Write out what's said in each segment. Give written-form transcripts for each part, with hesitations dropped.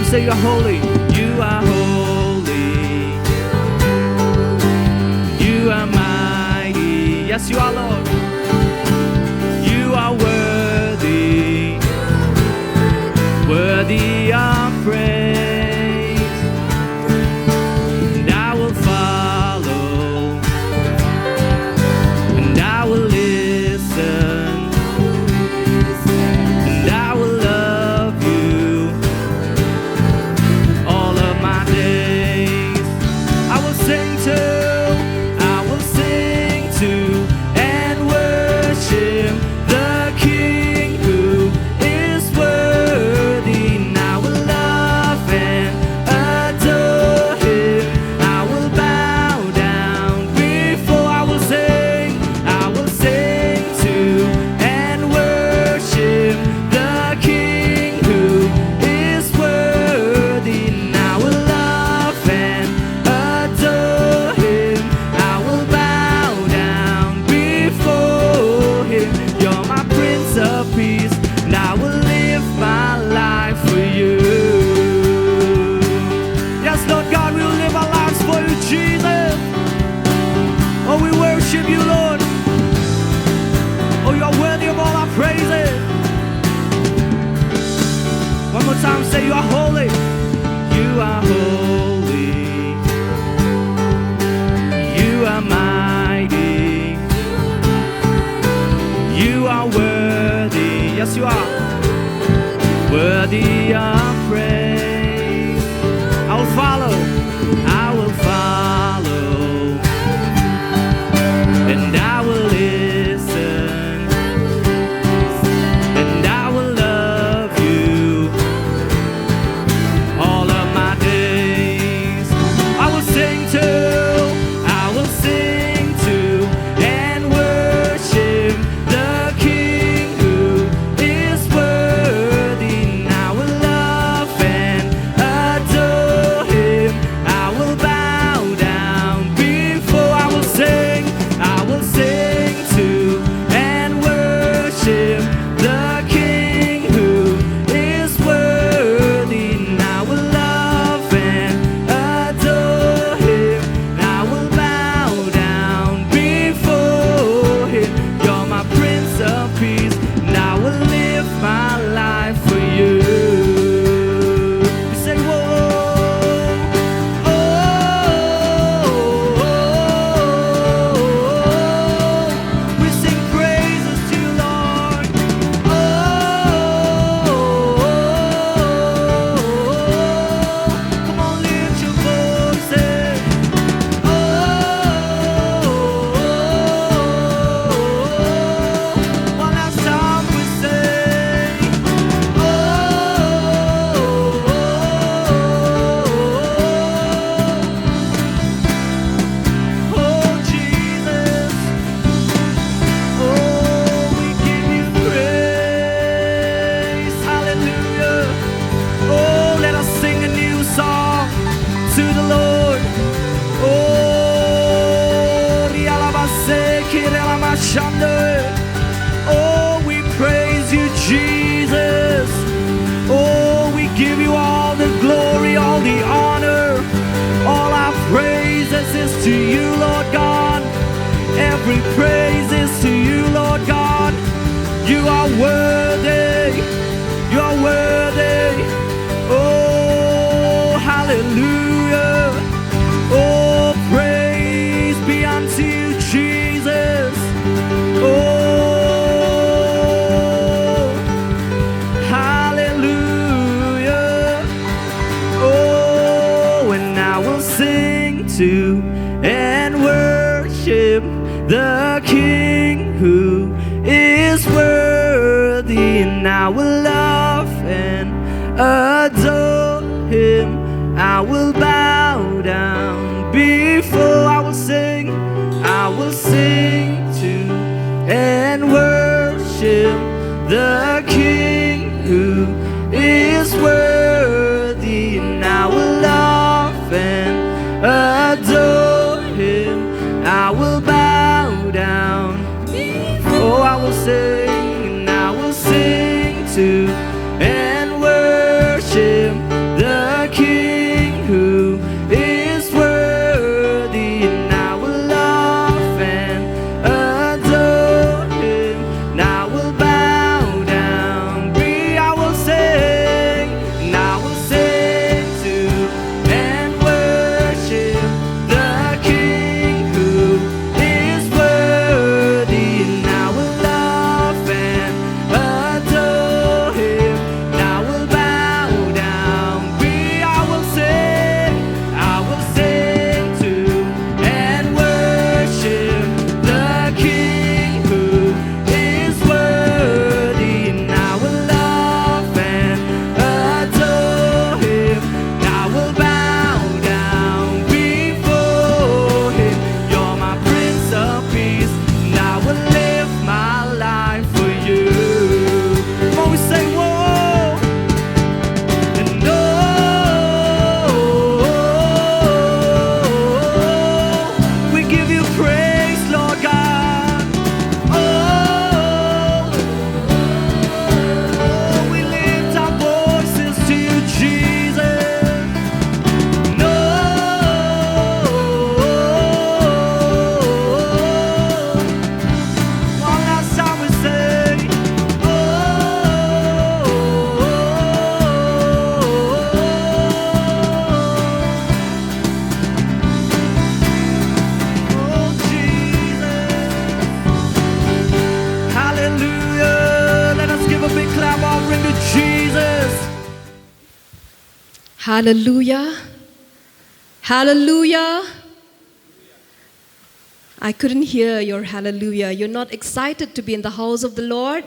say you are holy. You are holy. You are mighty. Yes, you are, Lord. You are worthy. Worthy of praise. And I will follow. And I will listen. And I will love you all of my days. I will sing to and worship the King who is worthy. And I will love and adore him. I will bow down before. I will sing to and worship the King who is worthy. And I will love and adore him. I will bow down before him. You're my Prince of Peace, and I will live my life for you. Yes, Lord God, we will live our lives for you, Jesus. Oh, we worship you, Lord. Oh, you are worthy of all our praises. One more time, say you are holy. You are holy. You are mighty. You are worthy. Yes, you are. Worthy of praise. I will follow. I will follow. And I will listen. And I will love you all of my days. I will sing to and worship the King who is worthy. And I will love and adore him. I will bow down before. I will sing to and worship the King who is worthy. And I will love and adore him. And I will bow down before him. You're my Prince of Peace, and I will live my life for you. We say, whoa, oh, oh, oh. We sing praises to you, Lord. Oh, oh, oh. Come on, lift your voices. Oh, one last time we say, oh, oh, Jesus, oh, we give you praise, hallelujah. Oh, let us sing a new song to the Lord. Oh, rialabase, kirialamashande. Oh, we praise you, Jesus. Oh, we give you all the glory, all the honor. All our praises is to you, Lord God. Every praise is to you, Lord God. You are worthy. You are worthy. Oh, hallelujah. Oh, praise be unto you, Jesus. Oh, hallelujah. Oh, and I will sing to and worship the King who is worthy. And I will love and adore him. I will bow down before. I will sing to and worship the King who is worthy. And I will love and adore him. I will bow down. Oh, I will sing, and I will sing to and worship the Hallelujah. Hallelujah. I couldn't hear your hallelujah. You're not excited to be in the house of the Lord?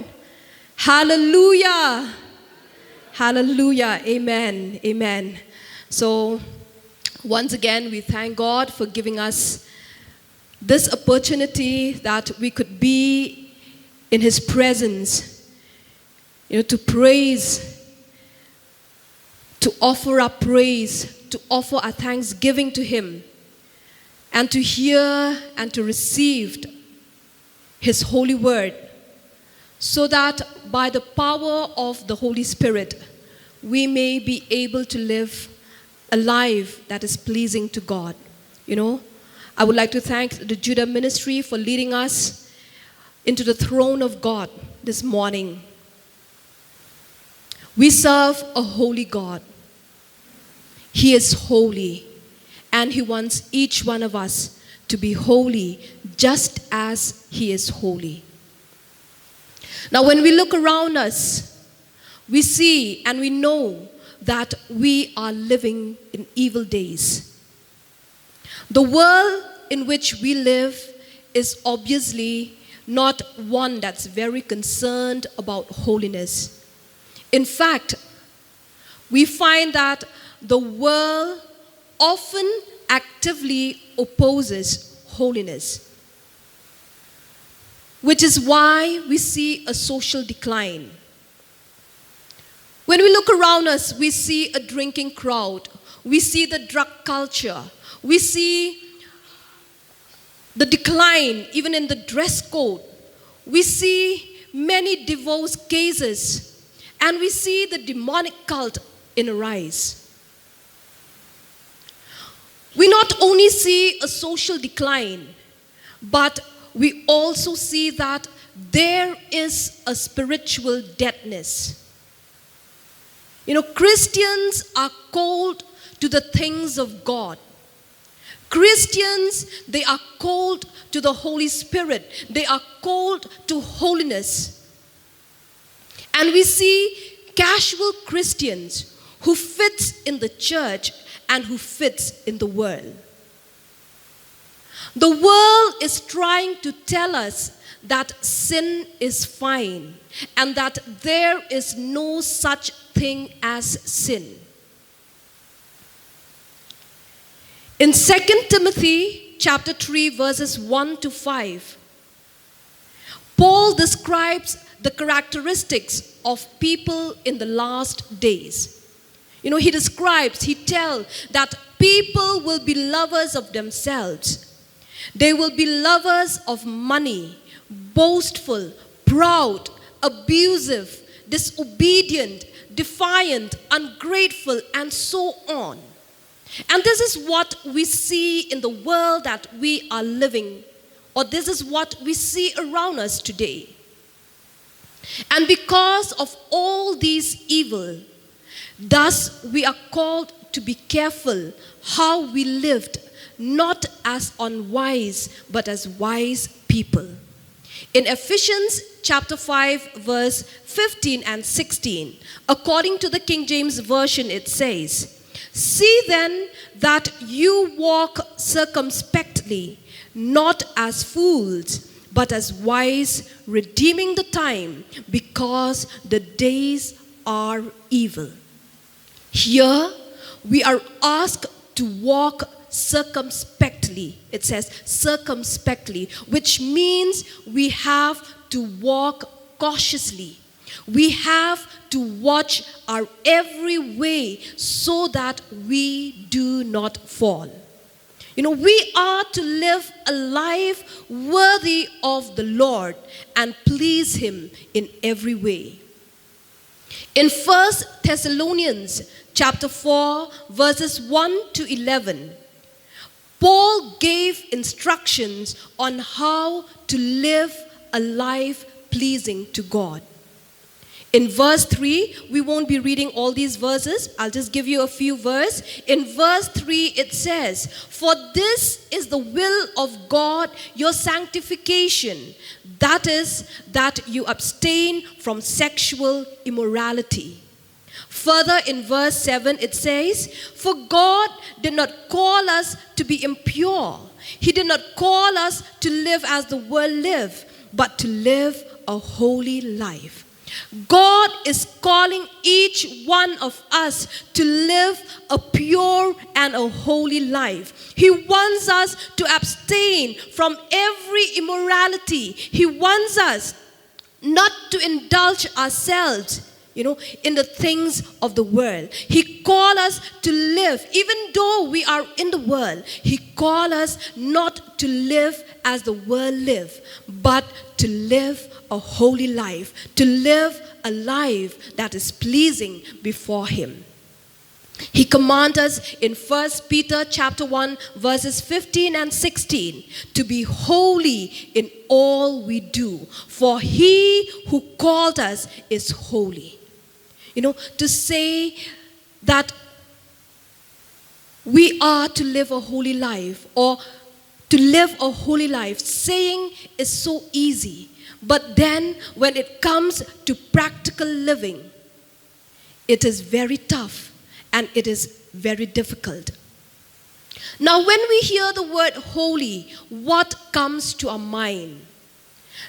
Hallelujah. Hallelujah. Amen. Amen. So, once again, we thank God for giving us this opportunity that we could be in His presence, to praise, to offer our praise, to offer our thanksgiving to Him, and to hear and to receive His holy word, so that by the power of the Holy Spirit, we may be able to live a life that is pleasing to God. I would like to thank the Judah Ministry for leading us into the throne of God this morning. We serve a holy God. He is holy, and He wants each one of us to be holy just as He is holy. Now, when we look around us, we see and we know that we are living in evil days. The world in which we live is obviously not one that's very concerned about holiness. In fact, we find that the world often actively opposes holiness, which is why we see a social decline. When we look around us, we see a drinking crowd. We see the drug culture. We see the decline even in the dress code. We see many divorce cases. And we see the demonic cult in a rise. We not only see a social decline, but we also see that there is a spiritual deadness. Christians are called to the things of God. Christians, they are called to the Holy Spirit. They are called to holiness. And we see casual Christians who fits in the church and who fits in the world. The world is trying to tell us that sin is fine and that there is no such thing as sin. In 2 Timothy chapter 3 verses 1 to 5, Paul describes the characteristics of people in the last days. He tells that people will be lovers of themselves. They will be lovers of money, boastful, proud, abusive, disobedient, defiant, ungrateful, and so on. And this is what we see in the world that we are living, or this is what we see around us today. And because of all these evil, thus we are called to be careful how we lived, not as unwise, but as wise people. In Ephesians chapter 5, verse 15 and 16, according to the King James Version, it says, "See then that you walk circumspectly, not as fools, but as wise, redeeming the time, because the days are evil." Here, we are asked to walk circumspectly. It says circumspectly, which means we have to walk cautiously. We have to watch our every way so that we do not fall. We are to live a life worthy of the Lord and please Him in every way. In 1 Thessalonians chapter 4, verses 1 to 11, Paul gave instructions on how to live a life pleasing to God. In verse 3, we won't be reading all these verses. I'll just give you a few verses. In verse 3, it says, "For this is the will of God, your sanctification. That is, that you abstain from sexual immorality. Further in verse 7 it says, "For God did not call us to be impure. He did not call us to live as the world live, but to live a holy life." God is calling each one of us to live a pure and a holy life. He wants us to abstain from every immorality. He wants us not to indulge ourselves, in the things of the world. He calls us to live, even though we are in the world, He calls us not to live as the world live, but to live a holy life, to live a life that is pleasing before Him. He commands us in 1 Peter chapter 1 verses 15 and 16 to be holy in all we do, for He who called us is holy. To say that we are to live a holy life, or to live a holy life, saying is so easy. But then when it comes to practical living, it is very tough and it is very difficult. Now, when we hear the word holy, what comes to our mind?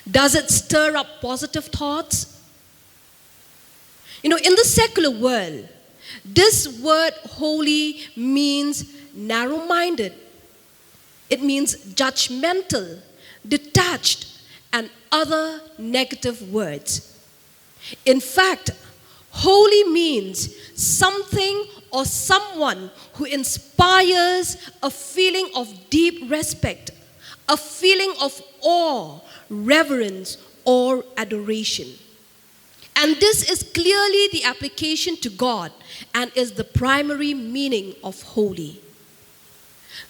Does it stir up positive thoughts? In the secular world, this word holy means narrow-minded. It means judgmental, detached, and other negative words. In fact, holy means something or someone who inspires a feeling of deep respect, a feeling of awe, reverence, or adoration. And this is clearly the application to God and is the primary meaning of holy.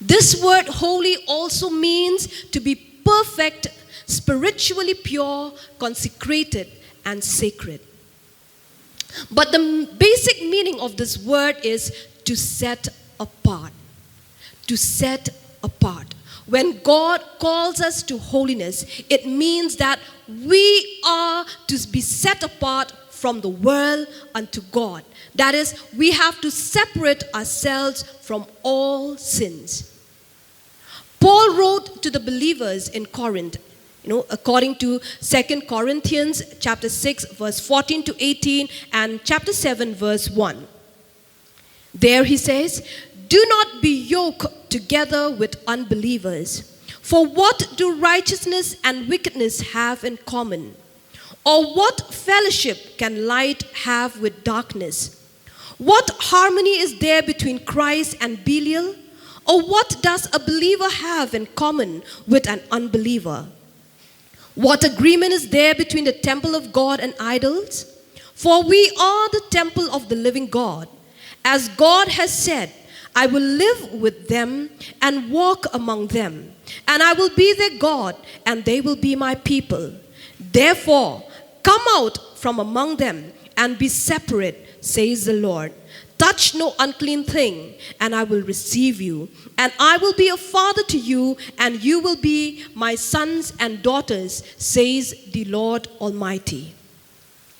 This word holy also means to be perfect, spiritually pure, consecrated, and sacred. But the basic meaning of this word is to set apart. To set apart. When God calls us to holiness, it means that we are to be set apart from the world unto God. That is, we have to separate ourselves from all sins. Paul wrote to the believers in Corinth, according to 2 Corinthians chapter 6 verse 14 to 18 and chapter 7 verse 1. There he says, "Do not be yoked together with unbelievers. For what do righteousness and wickedness have in common? Or what fellowship can light have with darkness? What harmony is there between Christ and Belial? Or what does a believer have in common with an unbeliever? What agreement is there between the temple of God and idols? For we are the temple of the living God. As God has said, I will live with them and walk among them, and I will be their God, and they will be my people. Therefore, come out from among them and be separate, says the Lord. Touch no unclean thing, and I will receive you, and I will be a father to you, and you will be my sons and daughters, says the Lord Almighty."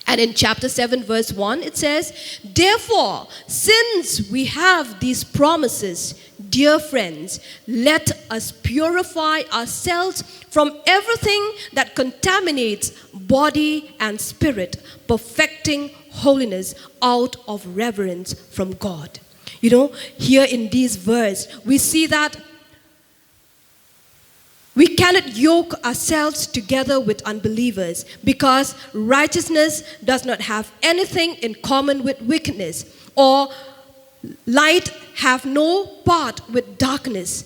And in chapter 7 verse 1 it says, "Therefore, since we have these promises, dear friends, let us purify ourselves from everything that contaminates body and spirit, perfecting holiness out of reverence from God." Here in this verse, we see that we cannot yoke ourselves together with unbelievers because righteousness does not have anything in common with wickedness, or light have no part with darkness.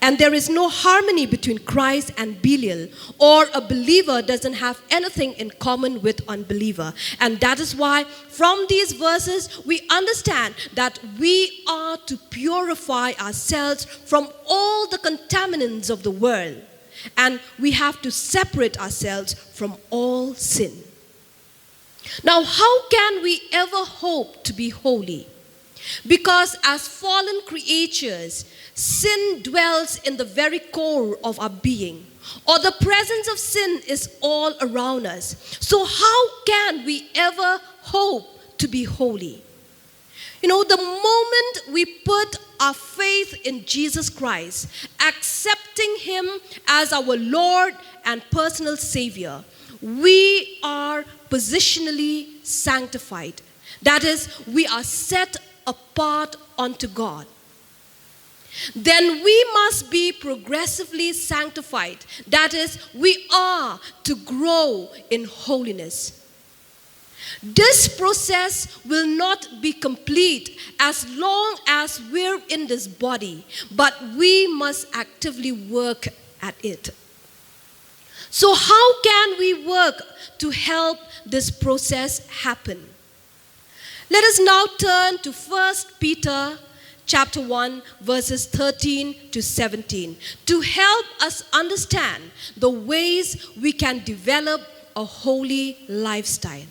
And there is no harmony between Christ and Belial, or a believer doesn't have anything in common with unbeliever. And that is why from these verses we understand that we are to purify ourselves from all the contaminants of the world. And we have to separate ourselves from all sin. Now, how can we ever hope to be holy? Because as fallen creatures, sin dwells in the very core of our being, or the presence of sin is all around us. So how can we ever hope to be holy? The moment we put our faith in Jesus Christ, accepting Him as our Lord and personal Savior, we are positionally sanctified. That is, we are set apart unto God. Then we must be progressively sanctified. That is, we are to grow in holiness. This process will not be complete as long as we're in this body, but we must actively work at it. So how can we work to help this process happen? Let us now turn to 1 Peter chapter 1, verses 13 to 17, to help us understand the ways we can develop a holy lifestyle.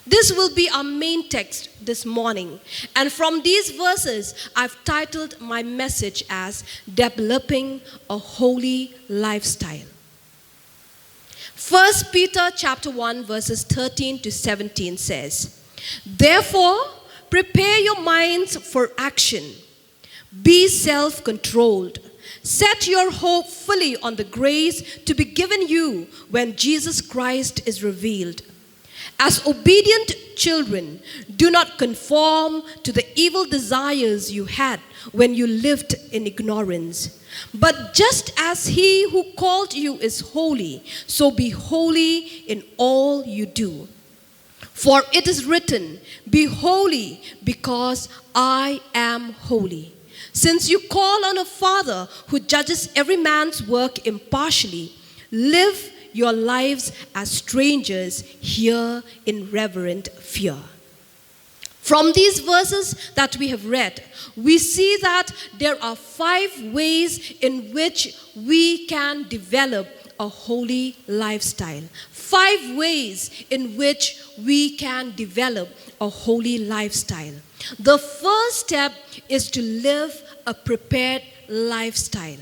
This will be our main text this morning. And from these verses, I've titled my message as Developing a Holy Lifestyle. 1 Peter chapter 1, verses 13 to 17 says, "Therefore, prepare your minds for action. Be self-controlled. Set your hope fully on the grace to be given you when Jesus Christ is revealed. As obedient children, do not conform to the evil desires you had when you lived in ignorance. But just as He who called you is holy, so be holy in all you do. For it is written, 'Be holy, because I am holy.' Since you call on a Father who judges every man's work impartially, live your lives as strangers here in reverent fear." From these verses that we have read, we see that there are 5 ways in which we can develop a holy lifestyle. 5 ways in which we can develop a holy lifestyle. The first step is to live a prepared lifestyle.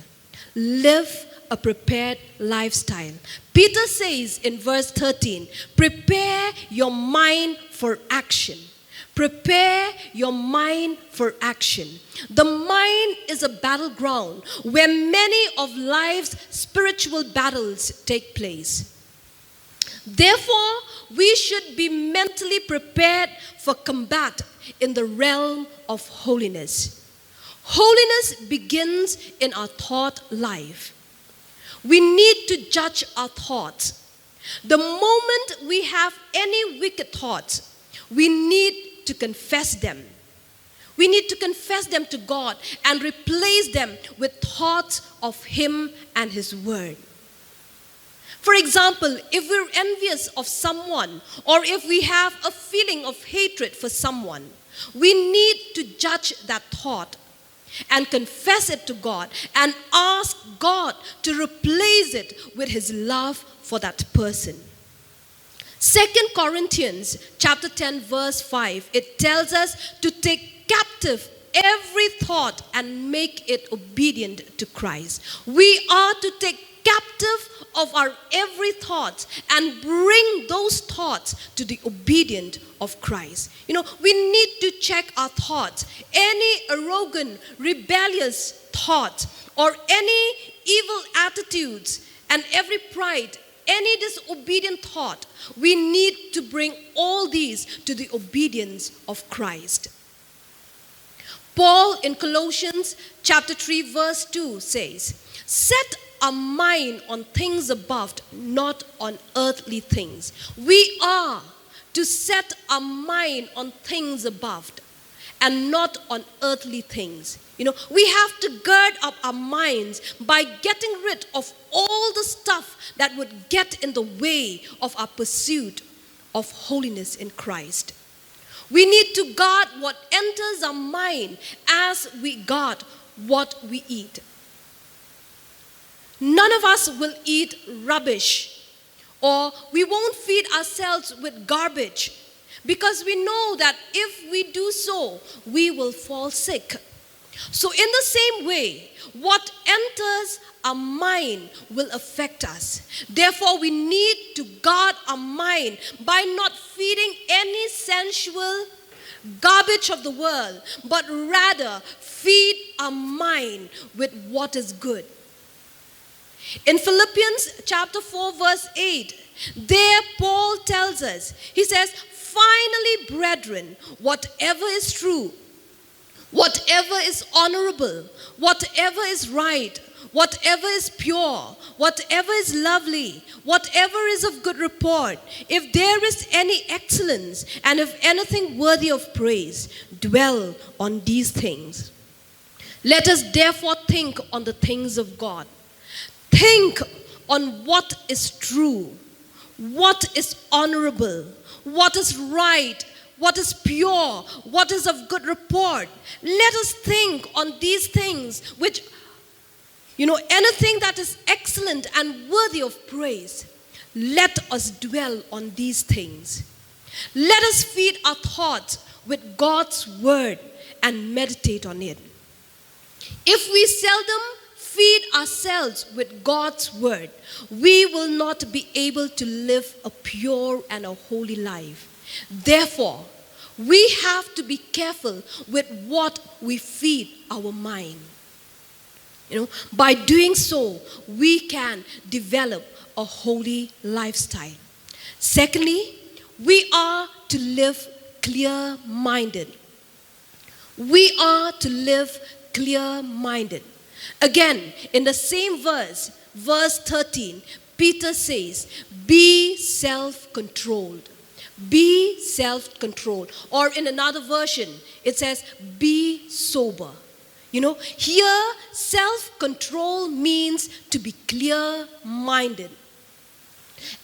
Live a prepared lifestyle. Peter says in verse 13, prepare your mind for action. Prepare your mind for action. The mind is a battleground where many of life's spiritual battles take place. Therefore, we should be mentally prepared for combat in the realm of holiness. Holiness begins in our thought life. We need to judge our thoughts. The moment we have any wicked thoughts, we need to confess them. We need to confess them to God and replace them with thoughts of Him and His Word. For example, if we're envious of someone or if we have a feeling of hatred for someone, we need to judge that thought and confess it to God and ask God to replace it with His love for that person. 2 Corinthians chapter 10 verse 5, it tells us to take captive every thought and make it obedient to Christ. We are to take captive of our every thought and bring those thoughts to the obedience of Christ. We need to check our thoughts. Any arrogant, rebellious thought or any evil attitudes and every pride, any disobedient thought, we need to bring all these to the obedience of Christ. Paul in Colossians chapter 3 verse 2 says, "Set our mind on things above, not on earthly things." We are to set our mind on things above and not on earthly things. We have to gird up our minds by getting rid of all the stuff that would get in the way of our pursuit of holiness in Christ. We need to guard what enters our mind as we guard what we eat. None of us will eat rubbish, or we won't feed ourselves with garbage, because we know that if we do so, we will fall sick. So in the same way, what enters our mind will affect us. Therefore, we need to guard our mind by not feeding any sensual, garbage of the world, but rather feed our mind with what is good. In Philippians chapter 4 verse 8, there Paul tells us, he says, finally, brethren, whatever is true, whatever is honorable, whatever is right, whatever is pure, whatever is lovely, whatever is of good report, if there is any excellence, and if anything worthy of praise, dwell on these things. Let us therefore think on the things of God. Think on what is true, what is honorable, what is right, what is pure, what is of good report. Let us think on these things which, anything that is excellent and worthy of praise. Let us dwell on these things. Let us feed our thoughts with God's word and meditate on it. If we seldom feed ourselves with God's word, we will not be able to live a pure and a holy life. Therefore, we have to be careful with what we feed our mind. By doing so, we can develop a holy lifestyle. Secondly, we are to live clear-minded. We are to live clear-minded. Again, in the same verse 13, Peter says, be self-controlled. Be self-controlled. Or in another version, it says, be sober. Here, self-control means to be clear-minded.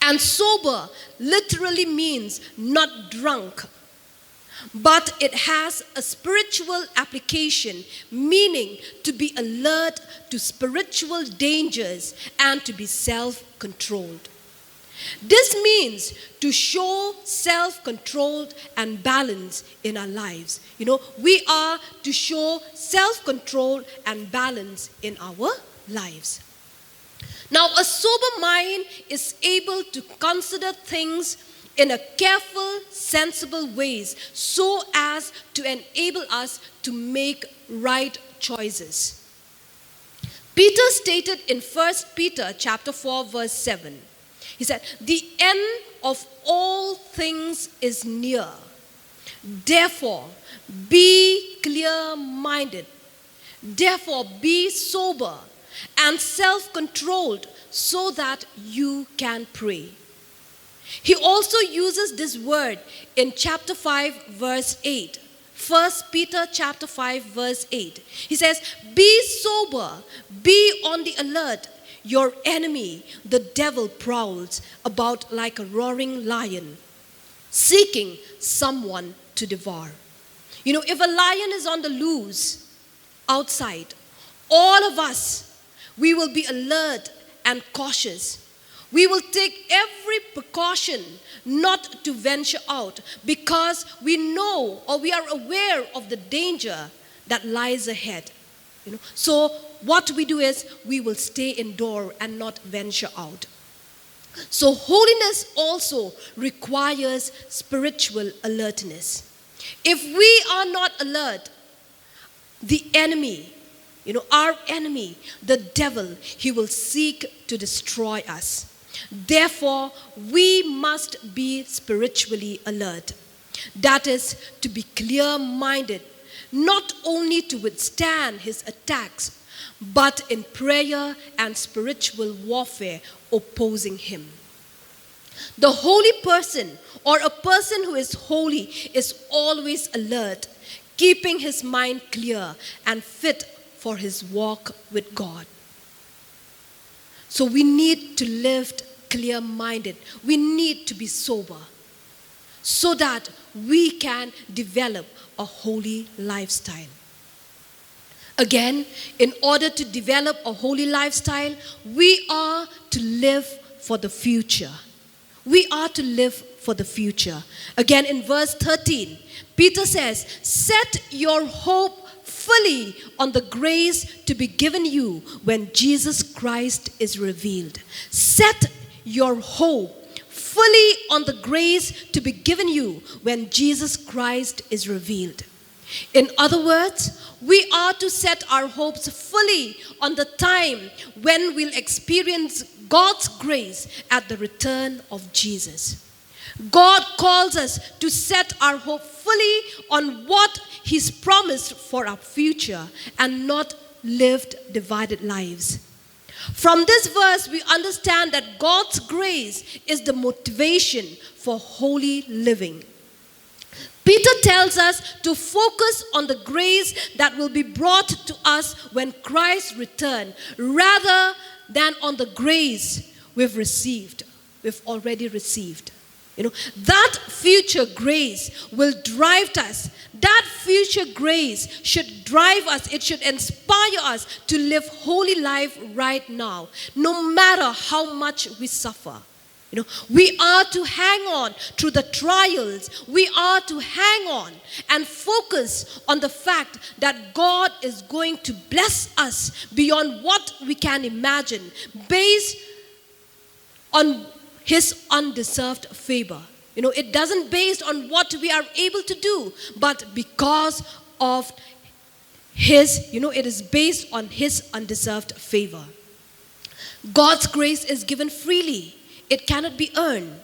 And sober literally means not drunk. But it has a spiritual application, meaning to be alert to spiritual dangers and to be self-controlled. This means to show self-control and balance in our lives. We are to show self-control and balance in our lives. Now, a sober mind is able to consider things in a careful, sensible ways so as to enable us to make right choices. Peter stated in 1 Peter chapter 4 verse 7, he said, the end of all things is near. Therefore, be clear-minded. Therefore, be sober and self-controlled so that you can pray. He also uses this word in chapter 5 verse 8. 1 Peter chapter 5 verse 8. He says, be sober, be on the alert. Your enemy, the devil, prowls about like a roaring lion, seeking someone to devour. If a lion is on the loose outside, all of us, we will be alert and cautious. We will take every precaution not to venture out because we know or we are aware of the danger that lies ahead. So what we do is we will stay indoor and not venture out. So holiness also requires spiritual alertness. If we are not alert, the enemy, our enemy, the devil, he will seek to destroy us. Therefore, we must be spiritually alert. That is, to be clear-minded, not only to withstand his attacks, but in prayer and spiritual warfare opposing him. The holy person, or a person who is holy, is always alert, keeping his mind clear and fit for his walk with God. So we need to live clear-minded. We need to be sober so that we can develop a holy lifestyle. Again, in order to develop a holy lifestyle, we are to live for the future. We are to live for the future. Again, in verse 13, Peter says, set your hope fully on the grace to be given you when Jesus Christ is revealed. Set your hope fully on the grace to be given you when Jesus Christ is revealed. In other words, we are to set our hopes fully on the time when we'll experience God's grace at the return of Jesus. God calls us to set our hope fully on what He's promised for our future and not lived divided lives. From this verse, we understand that God's grace is the motivation for holy living. Peter tells us to focus on the grace that will be brought to us when Christ returns, rather than on the grace we've already received. That future grace will drive us. That future grace should drive us. It should inspire us to live holy life right now, no matter how much we suffer. We are to hang on through the trials. We are to hang on and focus on the fact that God is going to bless us beyond what we can imagine, based on His undeserved favor. It doesn't based on what we are able to do, but because of His, it is based on His undeserved favor. God's grace is given freely. It cannot be earned.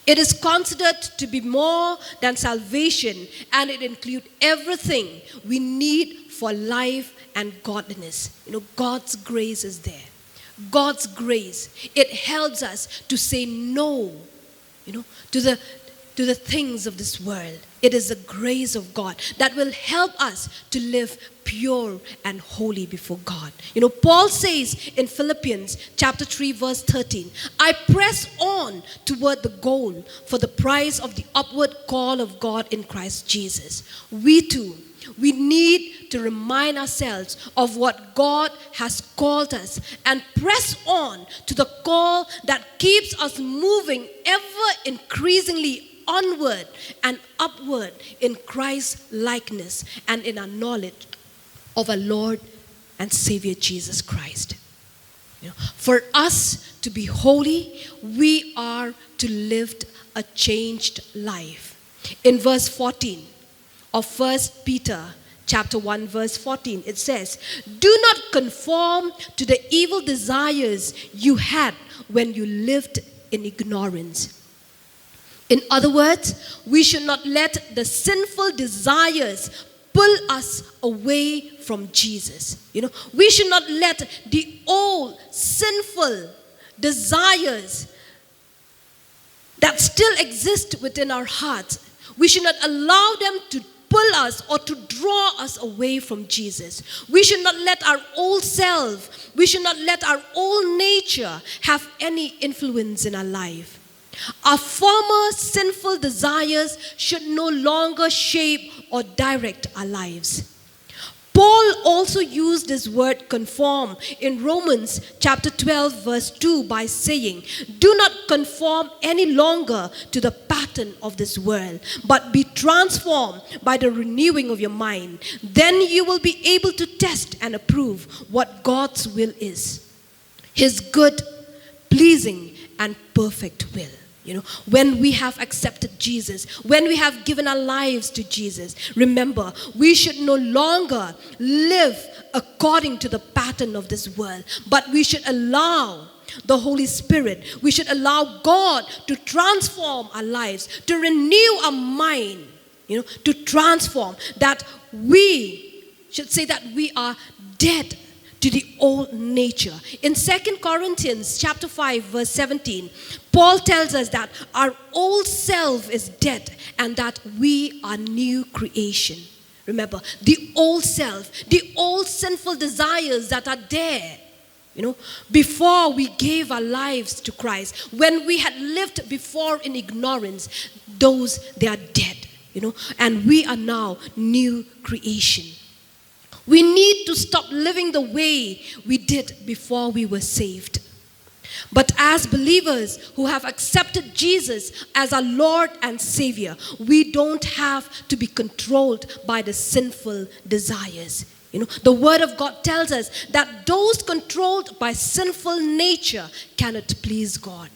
It is considered to be more than salvation, and it includes everything we need for life and godliness. God's grace is there. God's grace, it helps us to say no, to the things of this world. It is the grace of God that will help us to live pure and holy before God. Paul says in Philippians chapter 3 verse 13, I press on toward the goal for the prize of the upward call of God in Christ Jesus. We too, we need to remind ourselves of what God has called us and press on to the call that keeps us moving ever increasingly onward and upward in Christ's likeness and in our knowledge of our Lord and Savior Jesus Christ. For us to be holy, we are to live a changed life. In verse 14 of 1 Peter chapter 1 verse 14, it says, do not conform to the evil desires you had when you lived in ignorance. In other words, we should not let the sinful desires pull us away from Jesus. We should not let the old sinful desires that still exist within our hearts, we should not allow them to pull us or to draw us away from Jesus. We should not let our old self, we should not let our old nature have any influence in our life. Our former sinful desires should no longer shape or direct our lives. Paul also used this word conform in Romans chapter 12 verse 2 by saying, do not conform any longer to the pattern of this world, but be transformed by the renewing of your mind. Then you will be able to test and approve what God's will is, His good, pleasing, and perfect will. When we have accepted Jesus, when we have given our lives to Jesus, remember, we should no longer live according to the pattern of this world, but we should allow the Holy Spirit, we should allow God to transform our lives, to renew our mind, to transform, that we should say that we are dead to the old nature. In 2 Corinthians chapter 5 verse 17, Paul tells us that our old self is dead and that we are new creation. Remember, the old self, the old sinful desires that are there, before we gave our lives to Christ, when we had lived before in ignorance, they are dead, and we are now new creation. We need to stop living the way we did before we were saved. But as believers who have accepted Jesus as our Lord and Savior, we don't have to be controlled by the sinful desires. The Word of God tells us that those controlled by sinful nature cannot please God.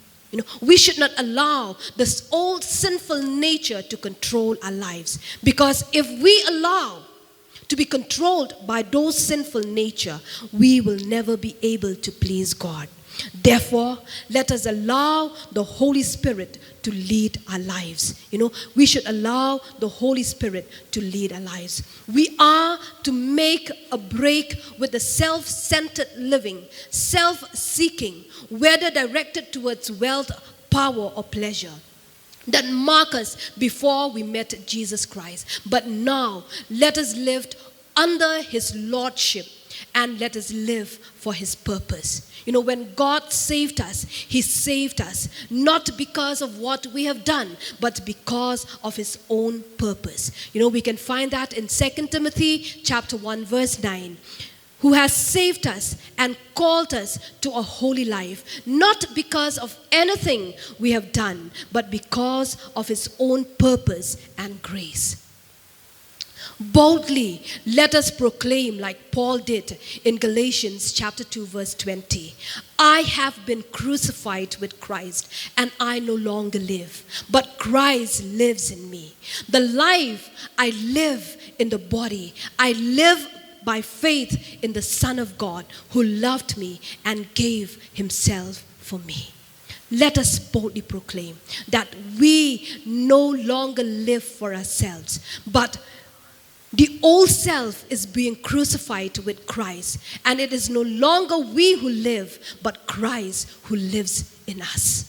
We should not allow this old sinful nature to control our lives. Because if we allow to be controlled by those sinful nature, we will never be able to please God. Therefore, let us allow the Holy Spirit to lead our lives. We should allow the Holy Spirit to lead our lives. We are to make a break with the self-centered living, self-seeking, whether directed towards wealth, power, or pleasure, that mark us before we met Jesus Christ. But now, let us live under His Lordship, and let us live for His purpose. When God saved us, He saved us not because of what we have done, but because of His own purpose. We can find that in 2 Timothy chapter 1 verse 9. Who has saved us and called us to a holy life, not because of anything we have done, but because of His own purpose and grace. Boldly, let us proclaim, like Paul did in Galatians chapter 2 verse 20. I have been crucified with Christ, and I no longer live, but Christ lives in me. The life I live in the body, I live by faith in the Son of God, who loved me and gave Himself for me. Let us boldly proclaim that we no longer live for ourselves, but the old self is being crucified with Christ, and it is no longer we who live, but Christ who lives in us.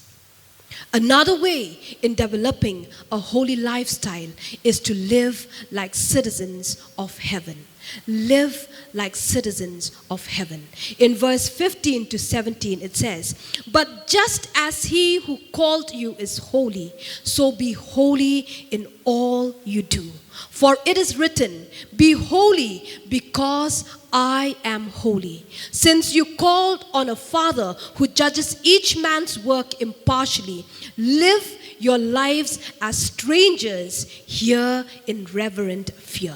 Another way in developing a holy lifestyle is to live like citizens of heaven. Live like citizens of heaven. In verse 15 to 17 it says, but just as He who called you is holy, so be holy in all you do. For it is written, be holy because I am holy. Since you called on a Father who judges each man's work impartially, live your lives as strangers here in reverent fear.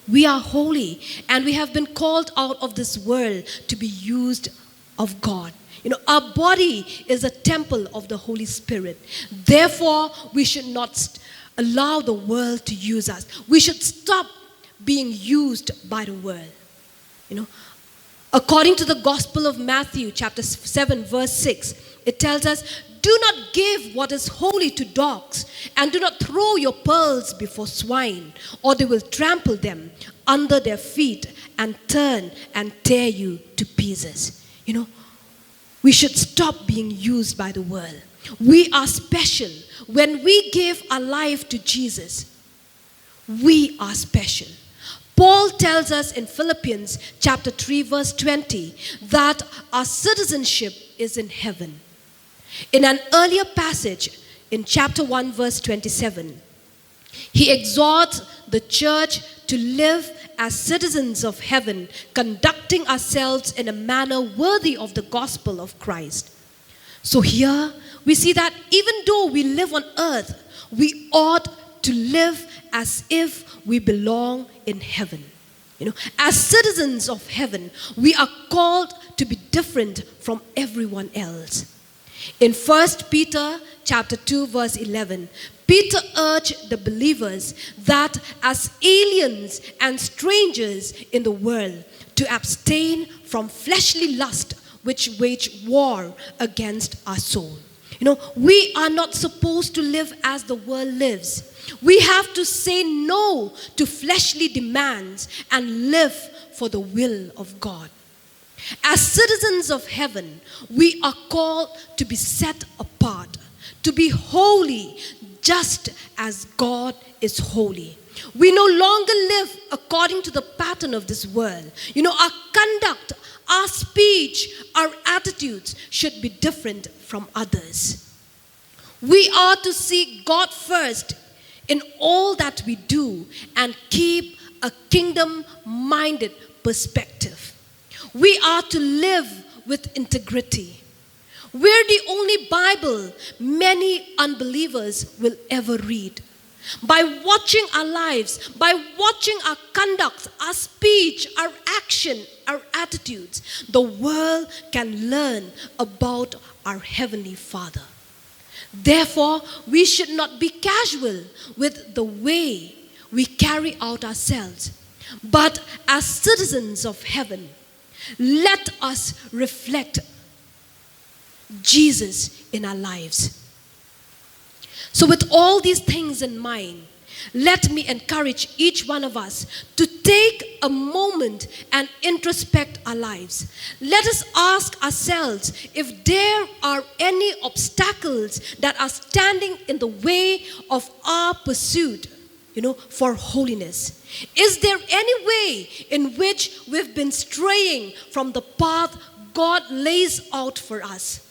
We are holy, and we have been called out of this world to be used of God. Our body is a temple of the Holy Spirit. Therefore, we should not allow the world to use us. We should stop being used by the world. According to the Gospel of Matthew, chapter 7, verse 6, it tells us, do not give what is holy to dogs, and do not throw your pearls before swine, or they will trample them under their feet and turn and tear you to pieces. We should stop being used by the world. We are special. When we give our life to Jesus, we are special. Paul tells us in Philippians chapter 3 verse 20 that our citizenship is in heaven. In an earlier passage in chapter 1 verse 27, he exhorts the church to live as citizens of heaven, conducting ourselves in a manner worthy of the gospel of Christ. So here we see that even though we live on earth, we ought to live as if we belong in heaven. As citizens of heaven, we are called to be different from everyone else. In 1 Peter chapter 2 verse 11, Peter urged the believers that as aliens and strangers in the world, to abstain from fleshly lust which wage war against our soul. We are not supposed to live as the world lives. We have to say no to fleshly demands and live for the will of God. As citizens of heaven, we are called to be set apart, to be holy, just as God is holy. We no longer live according to the pattern of this world. Our conduct, our speech, our attitudes should be different from others. We are to seek God first in all that we do and keep a kingdom-minded perspective. We are to live with integrity. We're the only Bible many unbelievers will ever read. By watching our lives, by watching our conduct, our speech, our action, our attitudes, the world can learn about our Heavenly Father. Therefore, we should not be casual with the way we carry out ourselves, but as citizens of heaven, let us reflect Jesus in our lives. So with all these things in mind, let me encourage each one of us to take a moment and introspect our lives. Let us ask ourselves if there are any obstacles that are standing in the way of our pursuit, for holiness. Is there any way in which we've been straying from the path God lays out for us?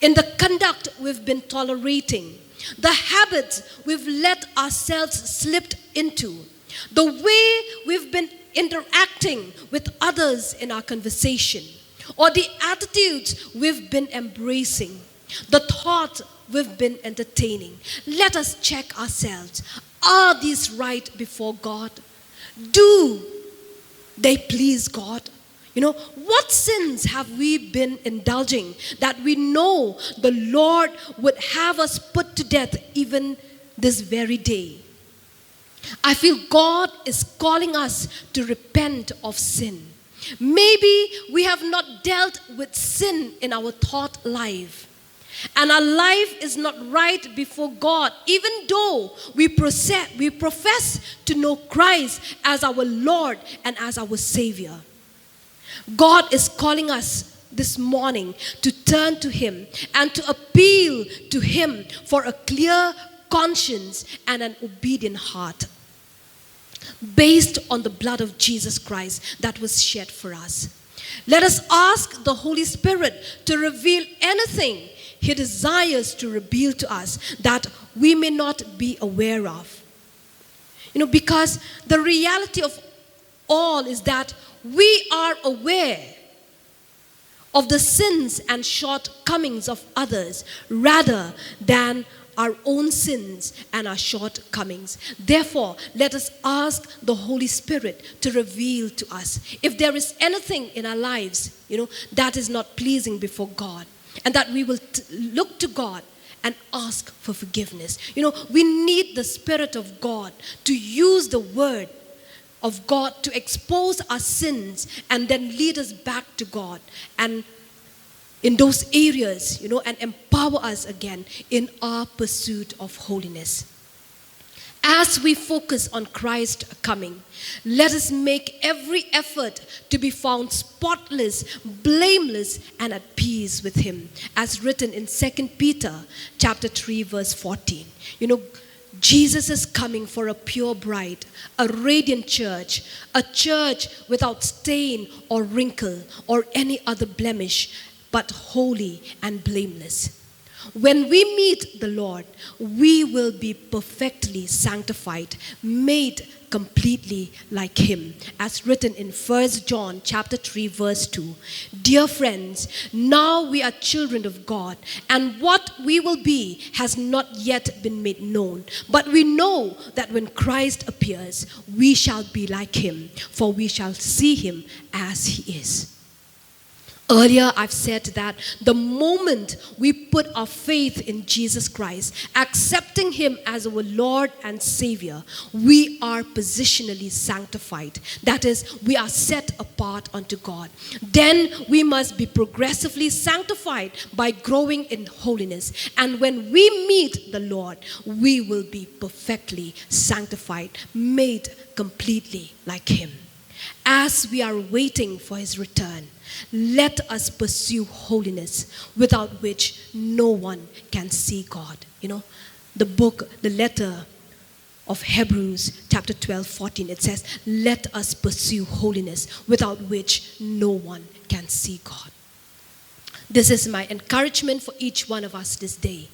In the conduct we've been tolerating, the habits we've let ourselves slip into, the way we've been interacting with others in our conversation, or the attitudes we've been embracing, the thoughts we've been entertaining. Let us check ourselves. Are these right before God? Do they please God? What sins have we been indulging that we know the Lord would have us put to death even this very day? I feel God is calling us to repent of sin. Maybe we have not dealt with sin in our thought life, and our life is not right before God, even though we profess to know Christ as our Lord and as our Savior. God is calling us this morning to turn to Him and to appeal to Him for a clear conscience and an obedient heart, based on the blood of Jesus Christ that was shed for us. Let us ask the Holy Spirit to reveal anything He desires to reveal to us that we may not be aware of. Because the reality of all is that we are aware of the sins and shortcomings of others rather than our own sins and our shortcomings. Therefore, let us ask the Holy Spirit to reveal to us if there is anything in our lives, that is not pleasing before God, and that we will look to God and ask for forgiveness. We need the Spirit of God to use the Word of God to expose our sins and then lead us back to God and in those areas, and empower us again in our pursuit of holiness. As we focus on Christ's coming, let us make every effort to be found spotless, blameless, and at peace with Him, as written in 2 Peter chapter 3, verse 14. Jesus is coming for a pure bride, a radiant church, a church without stain or wrinkle or any other blemish, but holy and blameless. When we meet the Lord, we will be perfectly sanctified, made completely like Him, as written in 1 John chapter 3, verse 2. Dear friends, now we are children of God, and what we will be has not yet been made known. But we know that when Christ appears, we shall be like Him, for we shall see Him as He is. Earlier, I've said that the moment we put our faith in Jesus Christ, accepting Him as our Lord and Savior, we are positionally sanctified. That is, we are set apart unto God. Then we must be progressively sanctified by growing in holiness. And when we meet the Lord, we will be perfectly sanctified, made completely like Him. As we are waiting for His return, let us pursue holiness, without which no one can see God. The letter of Hebrews chapter 12, 14, it says, let us pursue holiness, without which no one can see God. This is my encouragement for each one of us this day.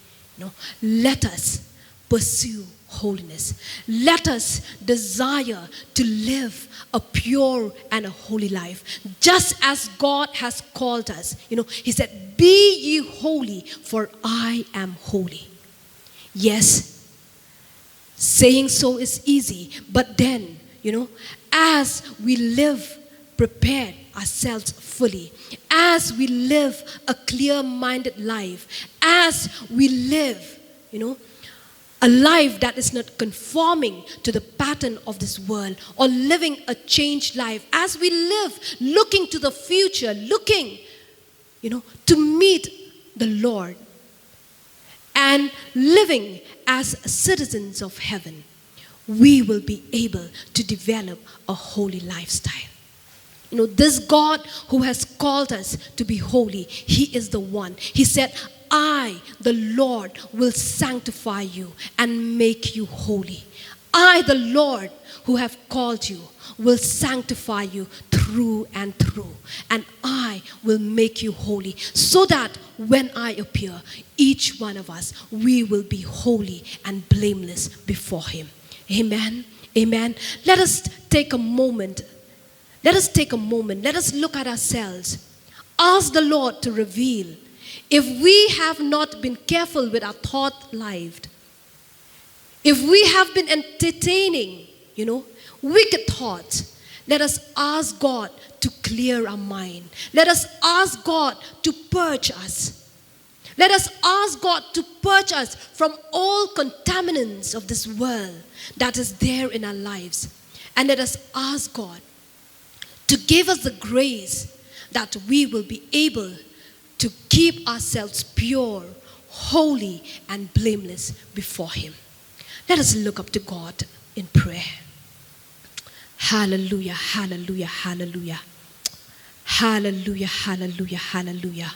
Let us pursue holiness. Let us desire to live a pure and a holy life, just as God has called us. He said, be ye holy, for I am holy. Yes, Saying so is easy, but then, as we live prepared ourselves fully, as we live a clear-minded life, as we live, a life that is not conforming to the pattern of this world or living a changed life, as we live looking to the future, looking, to meet the Lord and living as citizens of heaven, we will be able to develop a holy lifestyle. This God who has called us to be holy, He is the one. He said, I, the Lord, will sanctify you and make you holy. I, the Lord, who have called you, will sanctify you through and through. And I will make you holy, so that when I appear, each one of us, we will be holy and blameless before Him. Amen. Amen. Let us take a moment. Let us look at ourselves. Ask the Lord to reveal if we have not been careful with our thought life, if we have been entertaining, wicked thoughts. Let us ask God to clear our mind. Let us ask God to purge us. Let us ask God to purge us from all contaminants of this world that is there in our lives. And let us ask God to give us the grace that we will be able to keep ourselves pure, holy, and blameless before Him. Let us look up to God in prayer. Hallelujah, hallelujah, hallelujah. Hallelujah, hallelujah, hallelujah.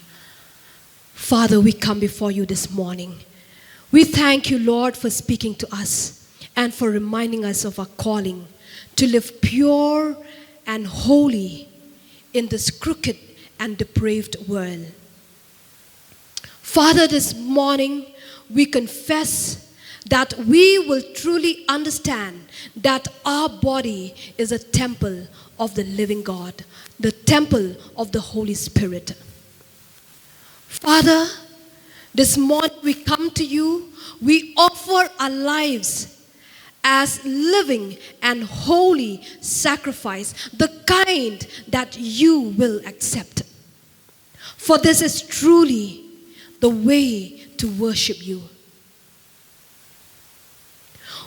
Father, we come before you this morning. We thank you, Lord, for speaking to us and for reminding us of our calling to live pure and holy in this crooked and depraved world. Father, this morning we confess that we will truly understand that our body is a temple of the living God, the temple of the Holy Spirit. Father, this morning we come to you, we offer our lives as living and holy sacrifice, the kind that you will accept. For this is truly the way to worship you.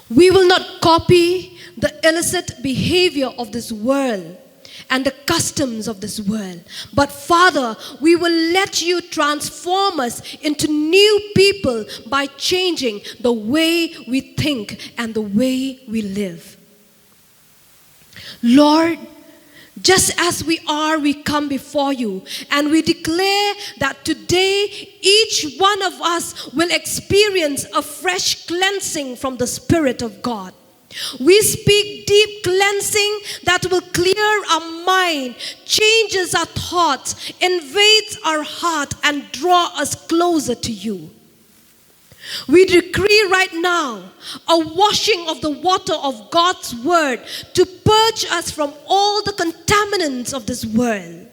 We will not copy the illicit behavior of this world and the customs of this world. But Father, we will let you transform us into new people by changing the way we think and the way we live. Lord, just as we are, we come before you and we declare that today each one of us will experience a fresh cleansing from the Spirit of God. We speak deep cleansing that will clear our mind, changes our thoughts, invades our heart, and draw us closer to you. We decree right now a washing of the water of God's word to purge us from all the contaminants of this world.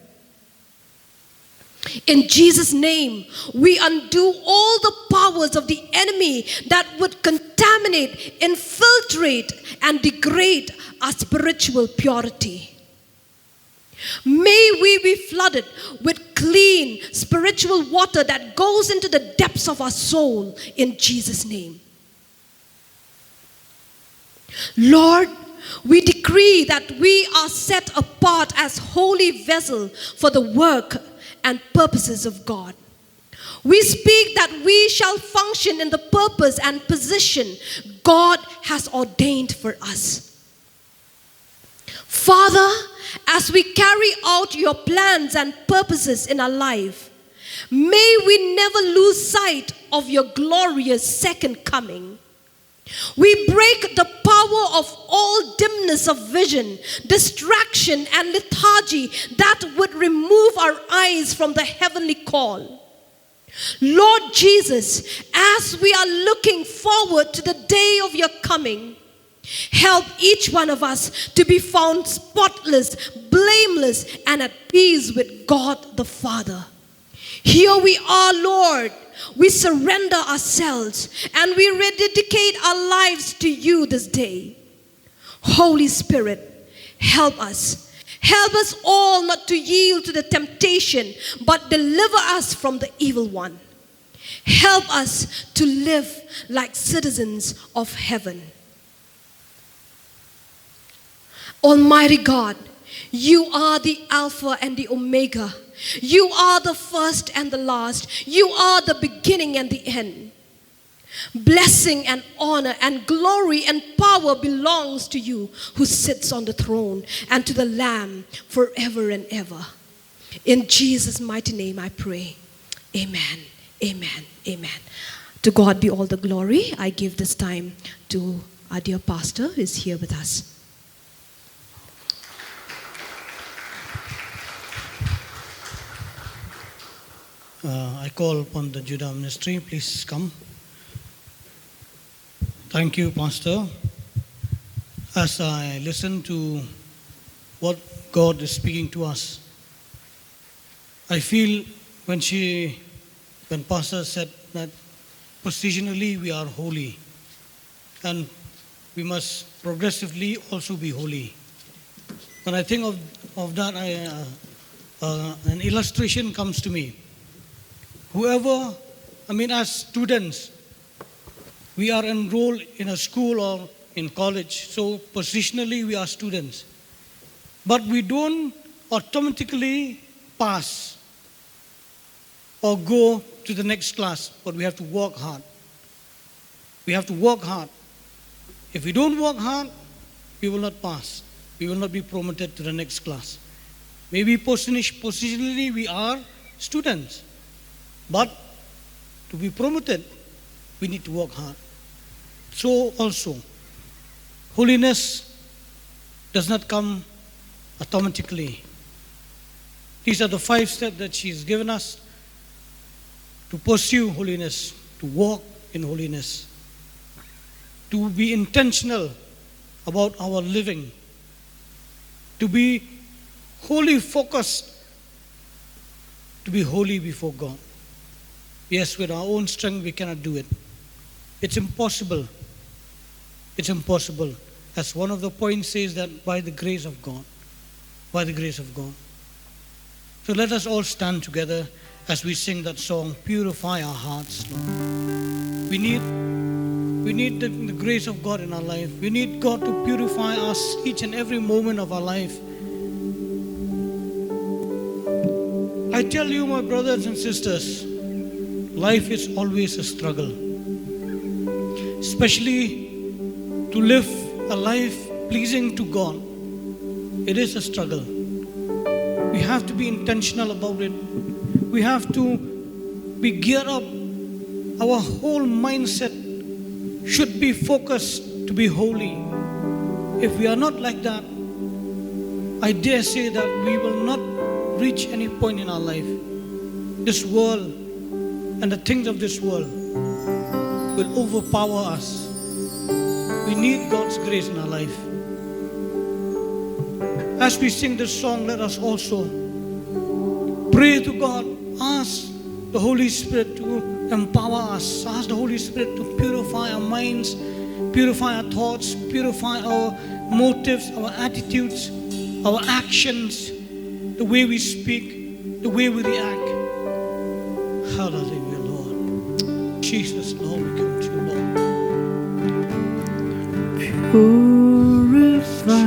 In Jesus' name, we undo all the powers of the enemy that would contaminate, infiltrate, and degrade our spiritual purity. May we be flooded with clean spiritual water that goes into the depths of our soul in Jesus' name. Lord, we decree that we are set apart as holy vessels for the work and purposes of God. We speak that we shall function in the purpose and position God has ordained for us. Father, as we carry out your plans and purposes in our life, may we never lose sight of your glorious second coming. We break the power of all dimness of vision, distraction, and lethargy that would remove our eyes from the heavenly call. Lord Jesus, as we are looking forward to the day of your coming, help each one of us to be found spotless, blameless, and at peace with God the Father. Here we are, Lord, we surrender ourselves and we rededicate our lives to you this day. Holy Spirit, help us. Help us all not to yield to the temptation, but deliver us from the evil one. Help us to live like citizens of heaven. Almighty God, you are the Alpha and the Omega. You are the first and the last. You are the beginning and the end. Blessing and honor and glory and power belongs to you who sits on the throne and to the Lamb forever and ever. In Jesus' mighty name I pray. Amen, amen, amen. To God be all the glory. I give this time to our dear pastor who is here with us. I call upon the Judah ministry. Please come. Thank you, Pastor. As I listen to what God is speaking to us, I feel when Pastor said that positionally we are holy and we must progressively also be holy. When I think of that, an illustration comes to me. As students, we are enrolled in a school or in college, so positionally we are students. But we don't automatically pass or go to the next class, but we have to work hard. We have to work hard. If we don't work hard, we will not pass. We will not be promoted to the next class. Maybe positionally we are students, but to be promoted, we need to work hard. So also, holiness does not come automatically. These are the 5 steps that she's given us to pursue holiness, to walk in holiness, to be intentional about our living, to be wholly focused, to be holy before God. Yes, with our own strength, we cannot do it. It's impossible. It's impossible. As one of the points says, that by the grace of God. By the grace of God. So let us all stand together as we sing that song, Purify Our Hearts, Lord. We need the grace of God in our life. We need God to purify us each and every moment of our life. I tell you, my brothers and sisters, life is always a struggle. Especially to live a life pleasing to God. It is a struggle. We have to be intentional about it. We have to be geared up. Our whole mindset should be focused to be holy. If we are not like that, I dare say that we will not reach any point in our life. This world and the things of this world will overpower us. We need God's grace in our life. As we sing this song, let us also pray to God. Ask the Holy Spirit to empower us. Ask the Holy Spirit to purify our minds, purify our thoughts, purify our motives, our attitudes, our actions, the way we speak, the way we react. Hallelujah, Lord. Jesus, Lord, we come to you, Lord. Purify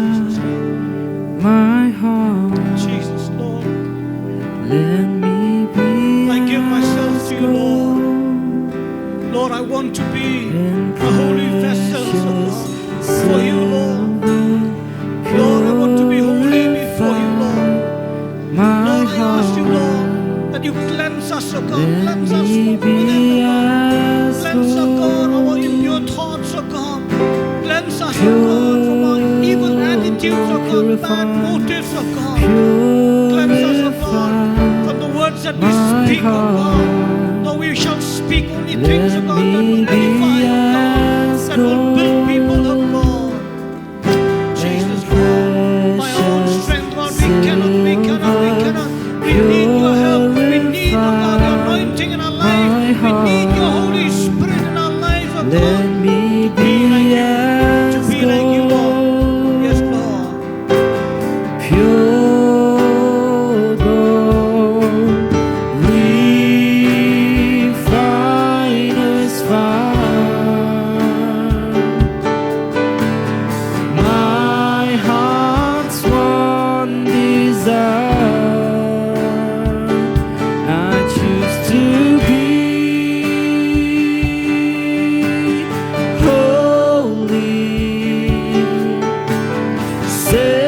my heart. Jesus, Lord. Let me be I give myself to you, as Lord. gold Lord, I want to be and a holy vessel precious for you, Lord. Lord, I want to be holy before you, Lord. my Lord, I ask you, heart. Lord, that you cleanse us, O God. Let Cleanse us me from within, be O God. as Cleanse, O God, gold, our impure thoughts, O God. Cleanse us, O God, from our evil attitudes, O God, bad motives, O God. Cleanse us, O God, from the words that we speak, O God. Lord, we shall speak only things, O God, that will edify, O God, that will build people, O God. Jesus, Lord, my own strength, Lord, we cannot. We need your help. We need, O God, your anointing in our life. We say